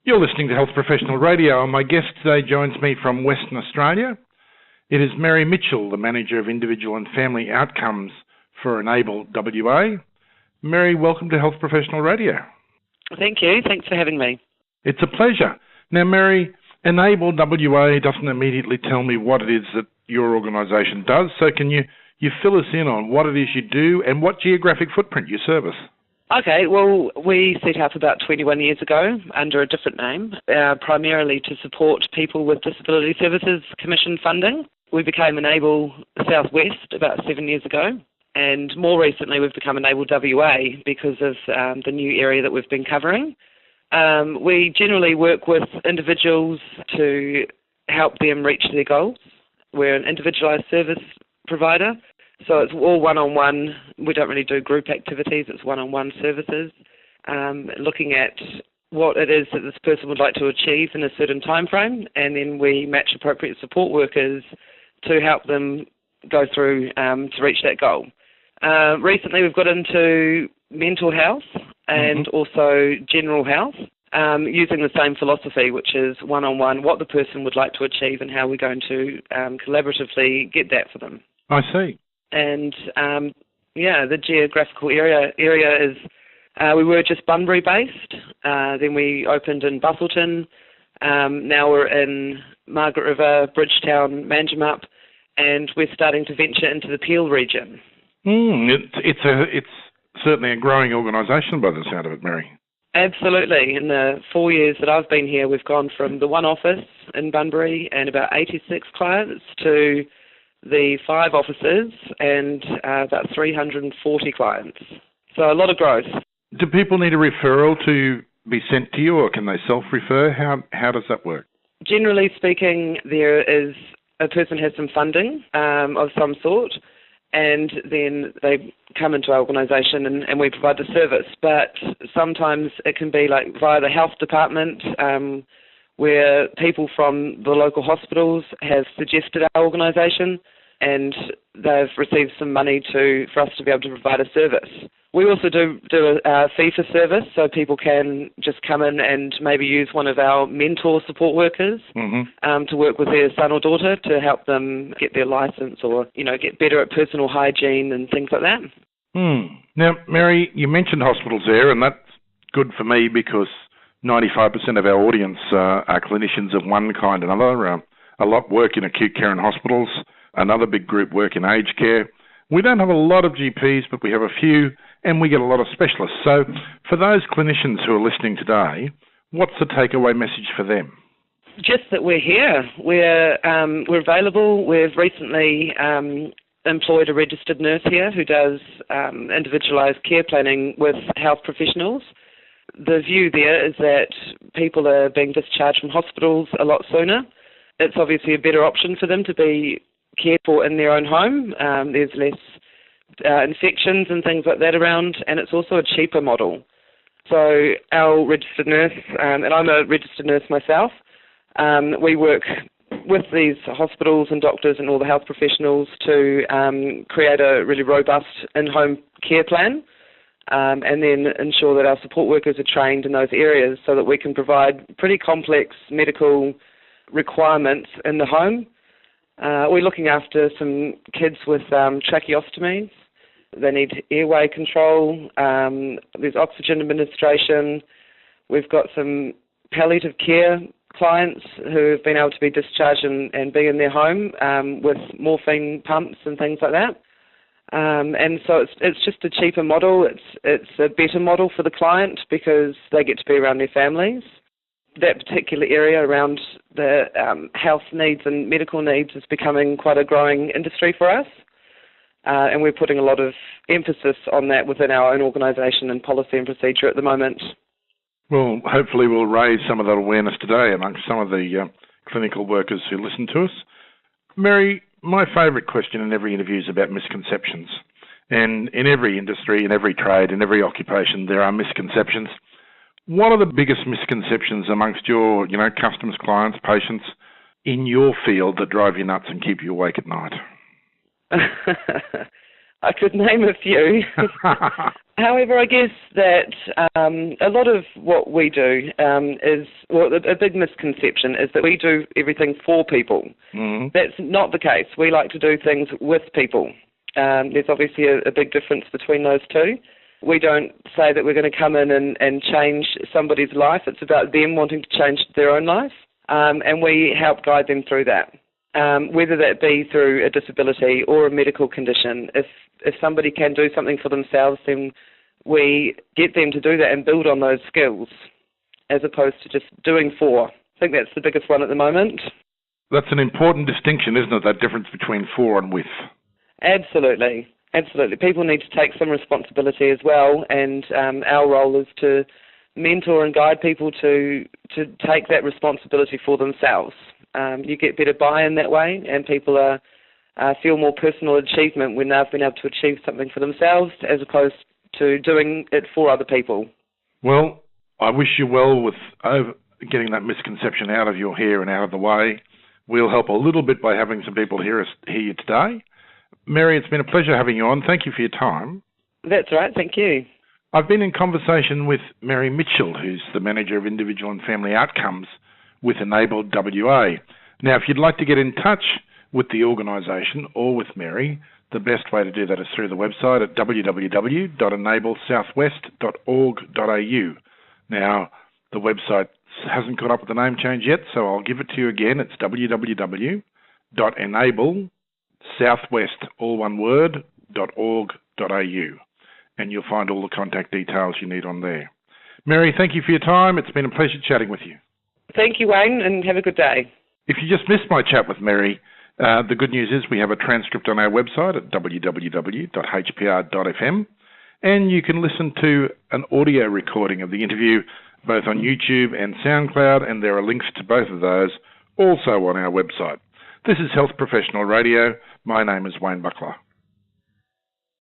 You're listening to Health Professional Radio, and my guest today joins me from Western Australia. It is Mary Mitchell, the Manager of Individual and Family Outcomes for Enable WA. Mary, welcome to Health Professional Radio. Thank you. Thanks for having me. It's a pleasure. Now, Mary, Enable WA doesn't immediately tell me what it is that your organisation does, so can you fill us in on what it is you do and what geographic footprint you service? Okay, well, we set up about 21 years ago under a different name, primarily to support people with Disability Services Commission funding. We became Enable Southwest about 7 years ago, and more recently we've become Enable WA because of the new area that we've been covering. We generally work with individuals to help them reach their goals. We're an individualised service provider, so it's all one-on-one. We don't really do group activities, it's one-on-one services, looking at what it is that this person would like to achieve in a certain time frame, and then we match appropriate support workers to help them go through to reach that goal. Recently we've got into mental health and also general health, using the same philosophy, which is one-on-one, what the person would like to achieve and how we're going to collaboratively get that for them. I see. And the geographical area is, we were just Bunbury based, then we opened in Busselton, now we're in Margaret River, Bridgetown, Manjimup, and we're starting to venture into the Peel region. It's certainly a growing organisation by the sound of it, Mary. Absolutely. In the 4 years that I've been here, we've gone from the one office in Bunbury and about 86 clients to the 5 offices and about 340 clients. So a lot of growth. Do people need a referral to be sent to you, or can they self-refer? How does that work? Generally speaking, there is a person has some funding of some sort, and then they come into our organisation and we provide the service. But sometimes it can be like via the health department, where people from the local hospitals have suggested our organisation and they've received some money for us to be able to provide a service. We also do a fee for service, so people can just come in and maybe use one of our mentor support workers to work with their son or daughter to help them get their licence or, get better at personal hygiene and things like that. Now, Mary, you mentioned hospitals there, and that's good for me because 95% of our audience are clinicians of one kind or another. A lot work in acute care and hospitals. Another big group work in aged care. We don't have a lot of GPs, but we have a few, and we get a lot of specialists. So for those clinicians who are listening today, what's the takeaway message for them? Just that we're here. We're available. We've recently employed a registered nurse here who does individualised care planning with health professionals. The view there is that people are being discharged from hospitals a lot sooner. It's obviously a better option for them to be cared for in their own home. There's less infections and things like that around, and it's also a cheaper model. So our registered nurse, and I'm a registered nurse myself, we work with these hospitals and doctors and all the health professionals to create a really robust in-home care plan, and then ensure that our support workers are trained in those areas so that we can provide pretty complex medical requirements in the home. We're looking after some kids with tracheostomies. They need airway control. There's oxygen administration. We've got some palliative care clients who have been able to be discharged and be in their home with morphine pumps and things like that. And so it's just a cheaper model. It's a better model for the client because they get to be around their families. That particular area around the health needs and medical needs is becoming quite a growing industry for us, and we're putting a lot of emphasis on that within our own organisation and policy and procedure at the moment. Well, hopefully we'll raise some of that awareness today amongst some of the clinical workers who listen to us. Mary, my favourite question in every interview is about misconceptions. And in every industry, in every trade, in every occupation, there are misconceptions. What are the biggest misconceptions amongst your, customers, clients, patients in your field that drive you nuts and keep you awake at night? I could name a few. However, I guess that a lot of what we do a big misconception is that we do everything for people. Mm-hmm. That's not the case. We like to do things with people. There's obviously a big difference between those two. We don't say that we're going to come in and change somebody's life. It's about them wanting to change their own life, and we help guide them through that. Whether that be through a disability or a medical condition, if somebody can do something for themselves, then we get them to do that and build on those skills, as opposed to just doing for. I think that's the biggest one at the moment. That's an important distinction, isn't it, that difference between for and with? Absolutely. People need to take some responsibility as well, and our role is to mentor and guide people to take that responsibility for themselves. You get better buy-in that way, and people feel more personal achievement when they've been able to achieve something for themselves as opposed to doing it for other people. Well, I wish you well with getting that misconception out of your hair and out of the way. We'll help a little bit by having some people hear you today. Mary, it's been a pleasure having you on. Thank you for your time. That's right, thank you. I've been in conversation with Mary Mitchell, who's the Manager of Individual and Family Outcomes with Enable WA. Now, if you'd like to get in touch with the organisation or with Mary, the best way to do that is through the website at www.enablesouthwest.org.au. Now, the website hasn't got up with the name change yet, so I'll give it to you again. It's www.enablesouthwest, all one word, .org.au. And you'll find all the contact details you need on there. Mary, thank you for your time. It's been a pleasure chatting with you. Thank you, Wayne, and have a good day. If you just missed my chat with Mary, the good news is we have a transcript on our website at www.hpr.fm, and you can listen to an audio recording of the interview both on YouTube and SoundCloud, and there are links to both of those also on our website. This is Health Professional Radio. My name is Wayne Bucklar.